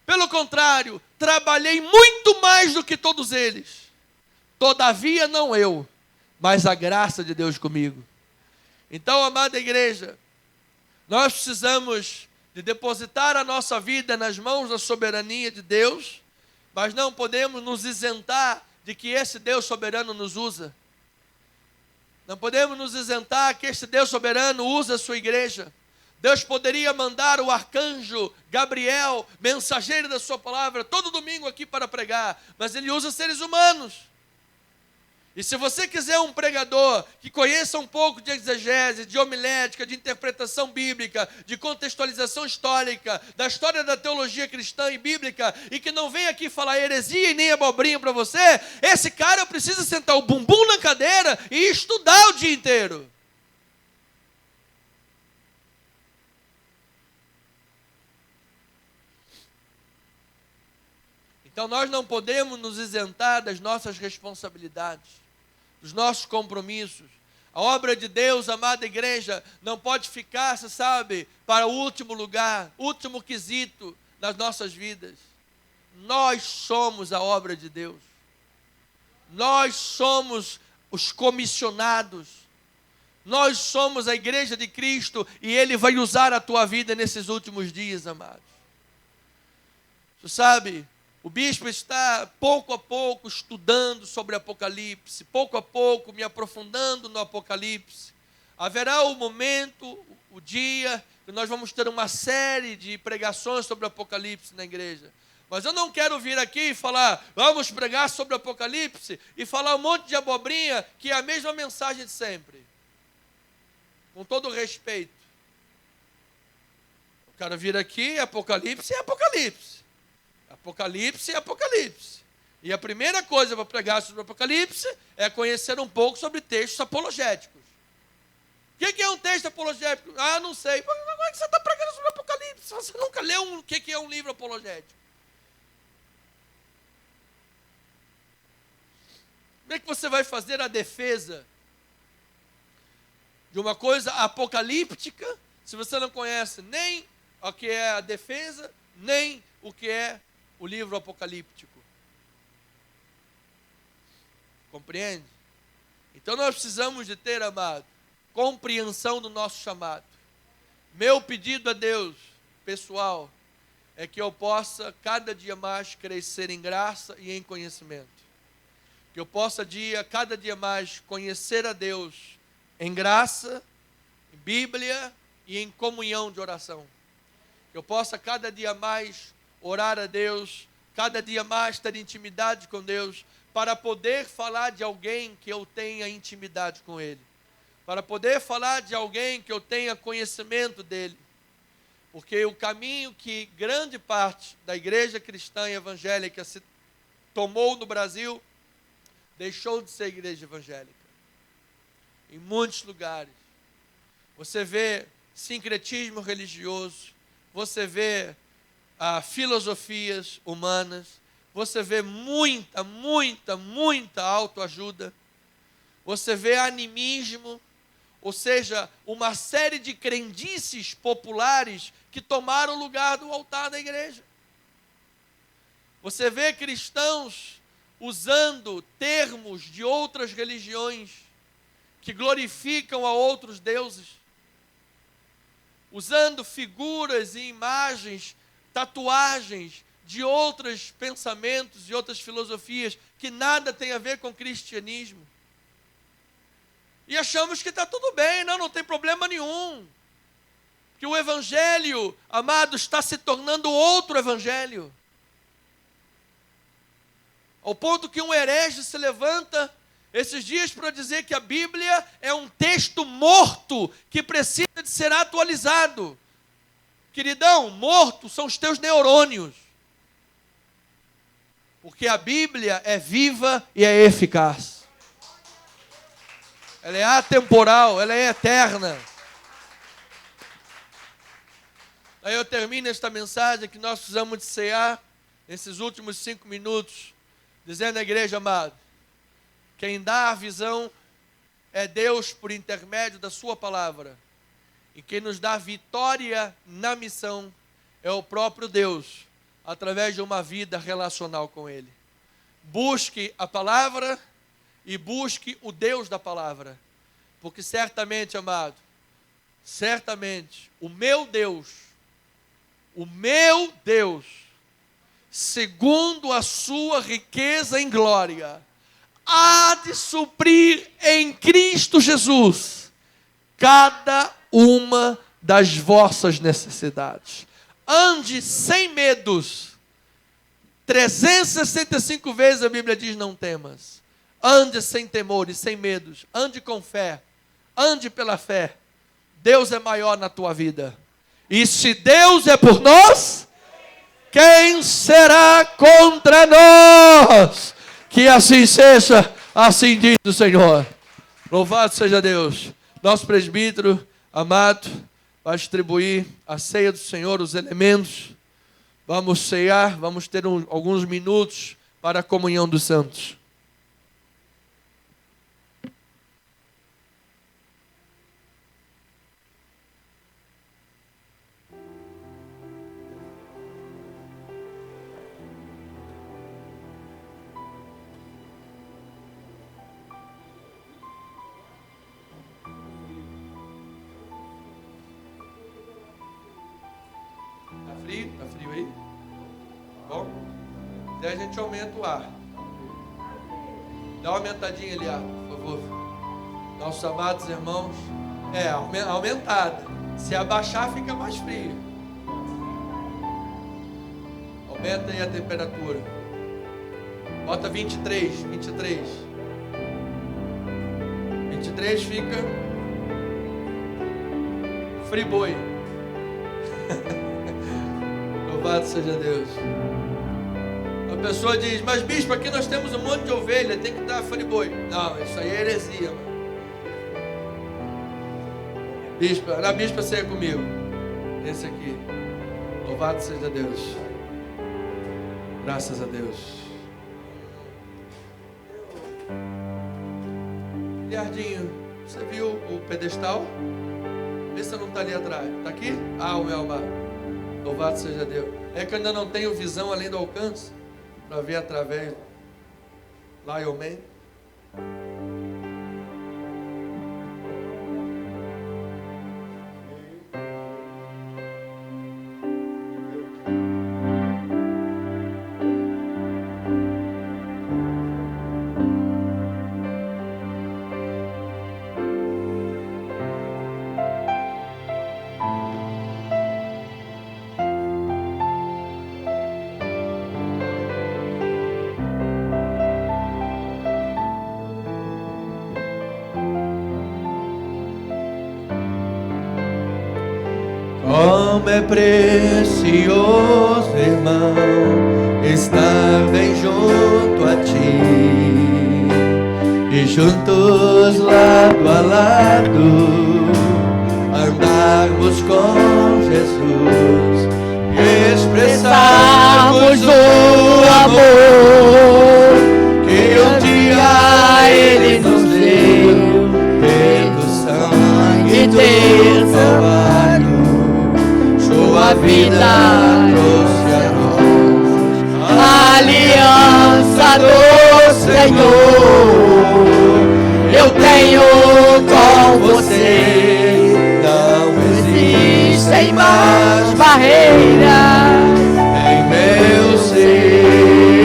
Pelo contrário, trabalhei muito mais do que todos eles. Todavia não eu, mas a graça de Deus comigo. Então, amada igreja, nós precisamos de depositar a nossa vida nas mãos da soberania de Deus, mas não podemos nos isentar de que esse Deus soberano nos usa. Não podemos nos isentar que esse Deus soberano usa a sua igreja. Deus poderia mandar o arcanjo Gabriel, mensageiro da sua palavra, todo domingo aqui para pregar, mas ele usa seres humanos. E se você quiser um pregador que conheça um pouco de exegese, de homilética, de interpretação bíblica, de contextualização histórica, da história da teologia cristã e bíblica, e que não venha aqui falar heresia e nem abobrinha para você, esse cara precisa sentar o bumbum na cadeira e estudar o dia inteiro. Então nós não podemos nos isentar das nossas responsabilidades, dos nossos compromissos. A obra de Deus, amada igreja, não pode ficar, você sabe, para o último lugar, último quesito das nossas vidas. Nós somos a obra de Deus. Nós somos os comissionados. Nós somos a igreja de Cristo e Ele vai usar a tua vida nesses últimos dias, amados. Você sabe, o bispo está pouco a pouco estudando sobre Apocalipse, pouco a pouco me aprofundando no Apocalipse. Haverá o momento, o dia, que nós vamos ter uma série de pregações sobre Apocalipse na igreja. Mas eu não quero vir aqui e falar: vamos pregar sobre Apocalipse, e falar um monte de abobrinha, que é a mesma mensagem de sempre. Com todo respeito. Eu quero vir aqui, Apocalipse é Apocalipse. Apocalipse é Apocalipse. E a primeira coisa para pregar sobre o Apocalipse é conhecer um pouco sobre textos apologéticos. O que é um texto apologético? Ah, não sei. Mas como é que você está pregando sobre o Apocalipse? Você nunca leu o que é um livro apologético? Como é que você vai fazer a defesa de uma coisa apocalíptica se você não conhece nem o que é a defesa, nem o que é o livro apocalíptico? Compreende? Então nós precisamos de ter, amado, compreensão do nosso chamado. Meu pedido a Deus, pessoal, é que eu possa cada dia mais crescer em graça e em conhecimento. Que eu possa cada dia mais conhecer a Deus em graça, em Bíblia e em comunhão de oração. Que eu possa cada dia mais orar a Deus, cada dia mais ter intimidade com Deus, para poder falar de alguém que eu tenha intimidade com Ele. Para poder falar de alguém que eu tenha conhecimento dEle. Porque o caminho que grande parte da igreja cristã e evangélica se tomou no Brasil, deixou de ser igreja evangélica. Em muitos lugares. Você vê sincretismo religioso, você vê filosofias humanas, você vê muita autoajuda, você vê animismo, ou seja, uma série de crendices populares que tomaram o lugar do altar da igreja. Você vê cristãos usando termos de outras religiões que glorificam a outros deuses, usando figuras e imagens, tatuagens de outros pensamentos e outras filosofias que nada tem a ver com o cristianismo. E achamos que está tudo bem, não tem problema nenhum. Que o evangelho, amado, está se tornando outro evangelho. Ao ponto que um herege se levanta esses dias para dizer que a Bíblia é um texto morto que precisa de ser atualizado. Queridão, morto são os teus neurônios. Porque a Bíblia é viva e é eficaz. Ela é atemporal, ela é eterna. Aí eu termino esta mensagem que nós precisamos de cear nesses últimos 5 minutos, dizendo à igreja, amado, quem dá a visão é Deus por intermédio da sua palavra. E quem nos dá vitória na missão é o próprio Deus, através de uma vida relacional com Ele. Busque a palavra e busque o Deus da palavra. Porque certamente, amado, certamente, o meu Deus, segundo a sua riqueza em glória, há de suprir em Cristo Jesus cada uma das vossas necessidades. Ande sem medos. 365 vezes a Bíblia diz não temas. Ande sem temor e sem medos. Ande com fé. Ande pela fé. Deus é maior na tua vida. E se Deus é por nós, quem será contra nós? Que assim seja, assim diz o Senhor. Louvado seja Deus. Nosso presbítero amado vai distribuir a ceia do Senhor, os elementos. Vamos ceiar, vamos ter alguns minutos para a comunhão dos santos. Tá frio aí? Bom? Daí a gente aumenta o ar. Dá uma aumentadinha ali, por favor. Nossos amados irmãos. Aumentada. Se abaixar, fica mais frio. Aumenta aí a temperatura. Bota 23. 23 fica friboi. Louvado seja Deus. pessoa diz, mas bispo, aqui nós temos um monte de ovelha, tem que dar friboi. Não, isso aí é heresia, mano. Bispo, na bispa ceia comigo. Esse aqui. Louvado seja Deus. Graças a Deus. Liardinho, você viu o pedestal? Vê se não está ali atrás. Está aqui? Ah, o meu amado. Louvado seja Deus. É que eu ainda não tenho visão além do alcance para ver através. Lion Man. Como é precioso, irmão, estar bem junto a ti e juntos lado a lado andarmos com Jesus e expressarmos o amor que um dia Ele nos deu pelo sangue ter salvado. Sua vida trouxe a nós a aliança do Senhor. Eu tenho com você, não existem mais barreiras em meu ser.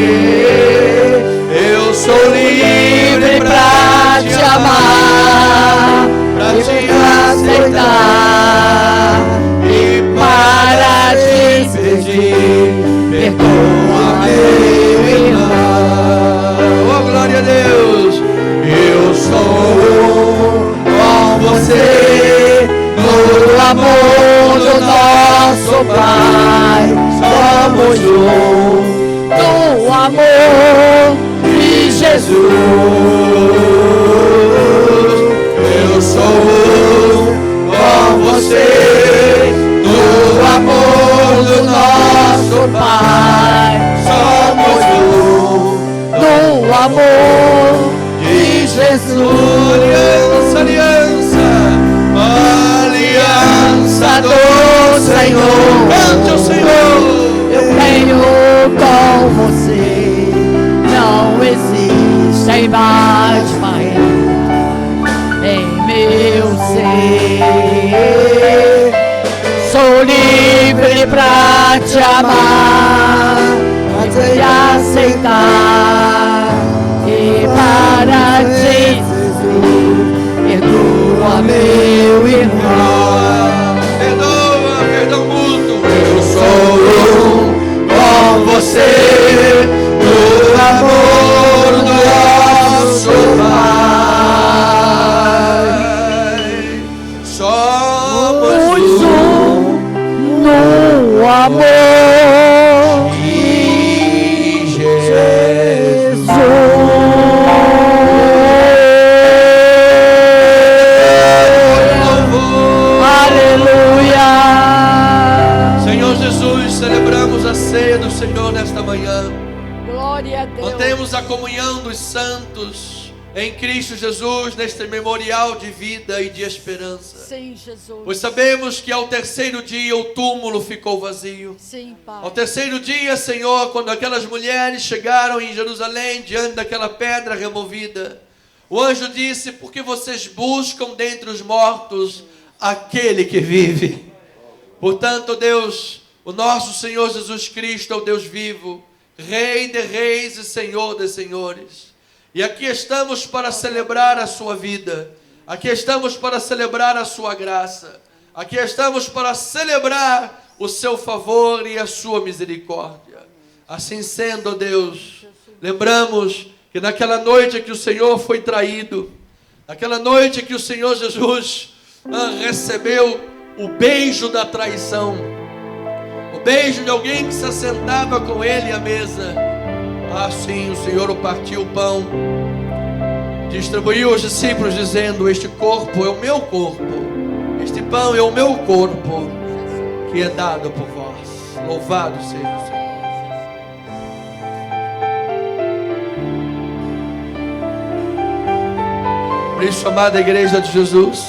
Eu sou livre pra te amar, pra te aceitar. Para te pedir, perdoa meu irmão. Oh, glória a Deus. Eu sou com você no amor do nosso Pai. Somos um no amor de Jesus. Eu sou com você no amor do nosso Pai. Somos um no amor de Jesus. Aliança, aliança, aliança do Senhor. Cante o Senhor. Eu tenho com você, não existem mais barreiras em meu ser. Sou livre pra te amar, pra te aceitar e para ti, Jesus, perdoa meu irmão. Perdoa, perdão mútuo. Eu sou um com você no amor do nosso Pai. Somos um no amor de Jesus. Aleluia. Senhor Jesus, celebramos a ceia do Senhor nesta manhã. Glória a Deus. Mantemos a comunhão dos santos em Cristo Jesus neste memorial de vida e de esperança. Sim, Jesus. Pois sabemos que ao terceiro dia o túmulo ficou vazio. Sim, Pai. Ao terceiro dia, Senhor, quando aquelas mulheres chegaram em Jerusalém diante daquela pedra removida, o anjo disse: porque vocês buscam dentre os mortos aquele que vive. Portanto, Deus, o nosso Senhor Jesus Cristo é o Deus vivo, Rei de reis e Senhor de senhores. E aqui estamos para celebrar a sua vida. Aqui estamos para celebrar a sua graça. Aqui estamos para celebrar o seu favor e a sua misericórdia. Assim sendo, Deus, lembramos que naquela noite que o Senhor foi traído, naquela noite que o Senhor Jesus recebeu o beijo da traição, o beijo de alguém que se assentava com ele à mesa, Assim o Senhor o partiu o pão, distribuiu aos discípulos, dizendo: este corpo é o meu corpo, este pão é o meu corpo, que é dado por vós. Louvado seja o Senhor. Por isso, amada igreja de Jesus,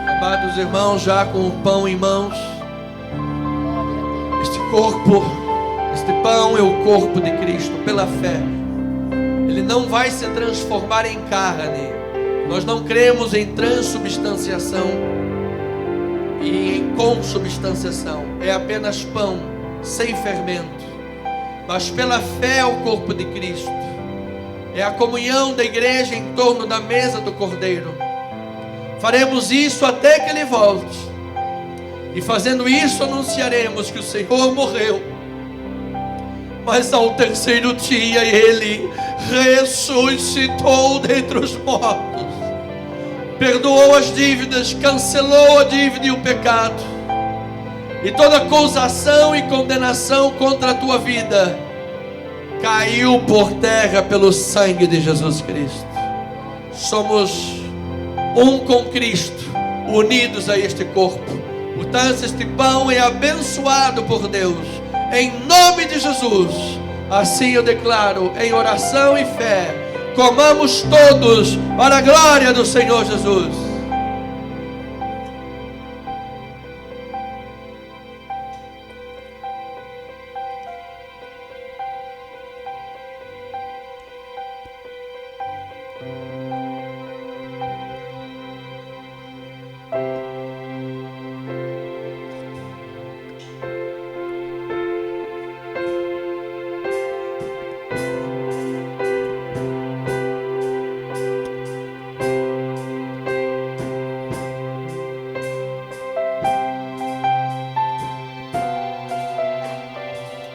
amados irmãos, já com o pão em mãos, este corpo, este pão é o corpo de Cristo, pela fé. Ele não vai se transformar em carne. Nós não cremos em transubstanciação e em consubstanciação. É apenas pão, sem fermento. Mas pela fé é o corpo de Cristo. É a comunhão da igreja em torno da mesa do Cordeiro. Faremos isso até que Ele volte. E fazendo isso anunciaremos que o Senhor morreu, mas ao terceiro dia Ele ressuscitou dentre os mortos. Perdoou as dívidas, cancelou a dívida e o pecado. E toda acusação e condenação contra a tua vida caiu por terra pelo sangue de Jesus Cristo. Somos um com Cristo, unidos a este corpo. Portanto, este pão é abençoado por Deus, em nome de Jesus. Assim eu declaro, em oração e fé, comamos todos para a glória do Senhor Jesus.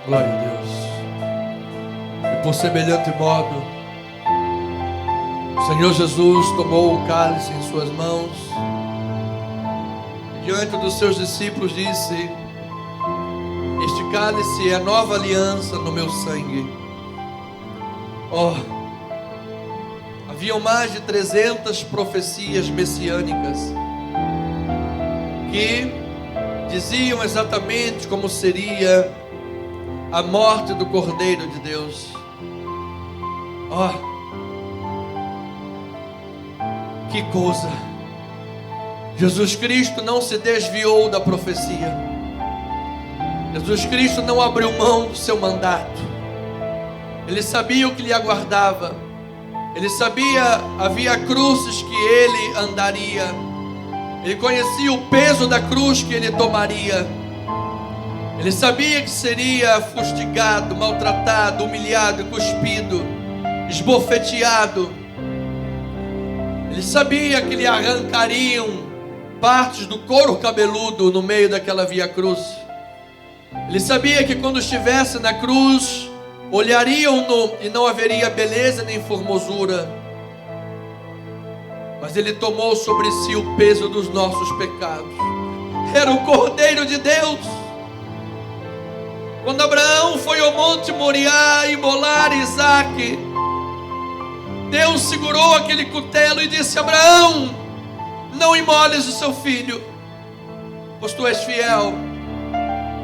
Glória a Deus. E por semelhante modo, o Senhor Jesus tomou o cálice em suas mãos e diante dos seus discípulos disse: este cálice é a nova aliança no meu sangue. Haviam mais de 300 profecias messiânicas que diziam exatamente como seria a morte do Cordeiro de Deus. Que coisa! Jesus Cristo não se desviou da profecia. Jesus Cristo não abriu mão do seu mandato. Ele sabia o que lhe aguardava. Ele sabia, havia cruzes que ele andaria. Ele conhecia o peso da cruz que ele tomaria. Ele sabia que seria fustigado, maltratado, humilhado, cuspido, esbofeteado. Ele sabia que lhe arrancariam partes do couro cabeludo no meio daquela via cruz. Ele sabia que quando estivesse na cruz, olhariam-no e não haveria beleza nem formosura. Mas Ele tomou sobre si o peso dos nossos pecados. Era o Cordeiro de Deus. Quando Abraão foi ao monte Moriá imolar Isaque, Deus segurou aquele cutelo e disse: Abraão, não imoles o seu filho, pois tu és fiel.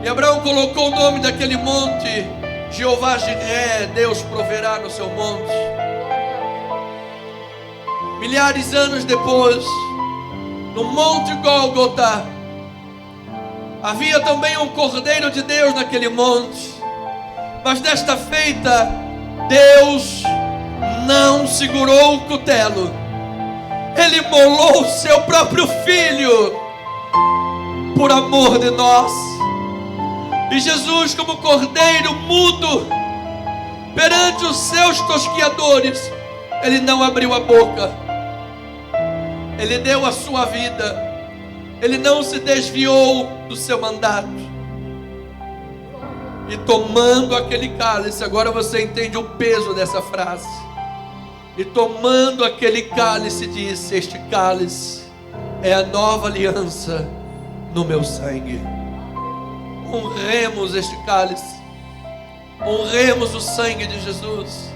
E Abraão colocou o nome daquele monte Jeová Jiré, Deus proverá no seu monte. Milhares de anos depois, no monte Gólgota, havia também um Cordeiro de Deus naquele monte. Mas desta feita, Deus não segurou o cutelo. Ele imolou o seu próprio filho por amor de nós. E Jesus, como cordeiro mudo perante os seus tosquiadores, Ele não abriu a boca. Ele deu a sua vida. Ele não se desviou do seu mandato. E tomando aquele cálice, agora você entende o peso dessa frase. E tomando aquele cálice, disse: este cálice é a nova aliança no meu sangue. Honremos este cálice. Honremos o sangue de Jesus.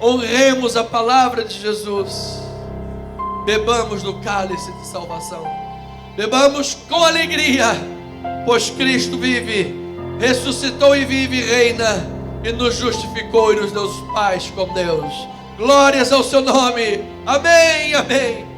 Honremos a palavra de Jesus. Bebamos do cálice de salvação. Bebamos com alegria, pois Cristo vive, ressuscitou e vive e reina, e nos justificou e nos deu paz com Deus. Glórias ao seu nome. Amém, amém.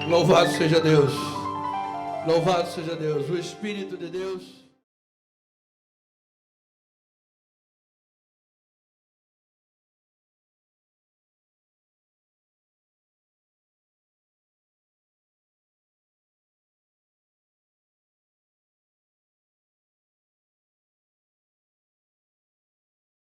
Louvado seja Deus. Louvado seja Deus. O Espírito de Deus